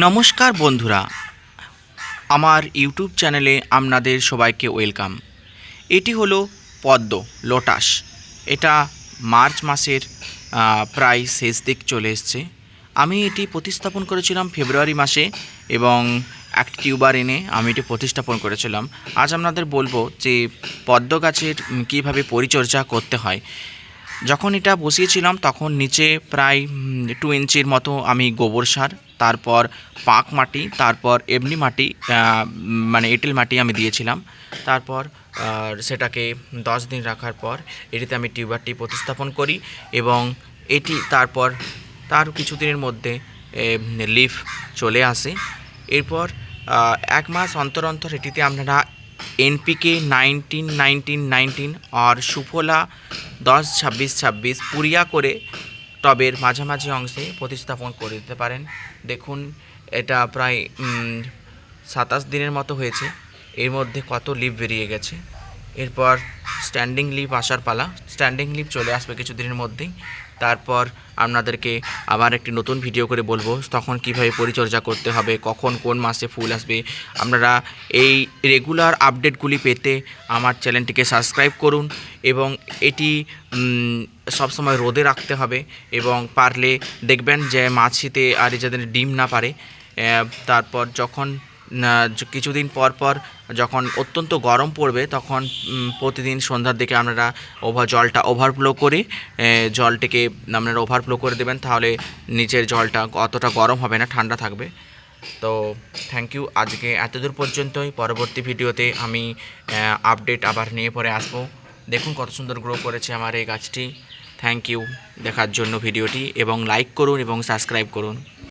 নমস্কার বন্ধুরা, আমার ইউটিউব চ্যানেলে আপনাদের সবাইকে ওয়েলকাম। এটি হলো পদ্ম লোটাস। এটা মার্চ মাসের প্রায় শেষ দিক চলে এসছে। আমি এটি প্রতিস্থাপন করেছিলাম ফেব্রুয়ারি মাসে এবং একটি টিউবার এনে আমি এটি প্রতিস্থাপন করেছিলাম। আজ আপনাদের বলবো যে পদ্ম গাছের কীভাবে পরিচর্যা করতে হয়। যখন এটা বসিয়েছিলাম তখন নিচে প্রায় 2 ইঞ্চির মতো আমি গোবর সার, তারপর পাঁক মাটি, তারপর এমনি মাটি মানে এঁটেল মাটি আমি দিয়েছিলাম। তারপর সেটাকে 10 দিন রাখার পর এটিতে আমি টিউবারটি প্রতিস্থাপন করি এবং এটি তারপর তার কিছুদিনের মধ্যে লিফ চলে আসে। এরপর 1 মাস অন্তর অন্তর এটিতে আপনারা NPK 19-19-19 আর সুফলা 10-26-26 পুরিয়া করে টবের মাঝামাঝি অংশে প্রতিস্থাপন করে দিতে পারেন। দেখুন এটা প্রায় 27 দিনের মতো হয়েছে, এর মধ্যে কত লিফ বেরিয়ে গেছে। এরপর স্ট্যান্ডিং লিফ আসার পালা, স্ট্যান্ডিং লিফ চলে আসবে কিছুদিনের মধ্যেই। তারপর আপনাদেরকে আবার একটি নতুন ভিডিও করে বলবো তখন কিভাবে পরিচর্যা করতে হবে, কখন কোন মাসে ফুল আসবে। আপনারা এই রেগুলার আপডেটগুলি পেতে আমার চ্যানেলটিকে সাবস্ক্রাইব করুন এবং এটি সবসময় রোদে রাখতে হবে এবং পারলে দেখবেন যে মাছিতে আর যাদের ডিম না পারে। তারপর যখন কিছুদিন পর পর যখন অত্যন্ত গরম পড়বে তখন প্রতিদিন সন্ধ্যার দিকে আপনারা জলটা ওভারফ্লো করে জলটিকে আপনারা ওভারফ্লো করে দেবেন, তাহলে নিচের জলটা অতটা গরম হবে না, ঠান্ডা থাকবে। তো থ্যাংক ইউ, আজকে এতদূর পর্যন্তই। পরবর্তী ভিডিওতে আমি আপডেট আবার নিয়ে পরে আসবো। দেখুন কত সুন্দর গ্রো করেছে আমার এই গাছটি। থ্যাংক ইউ দেখার জন্য ভিডিওটি, এবং লাইক করুন এবং সাবস্ক্রাইব করুন।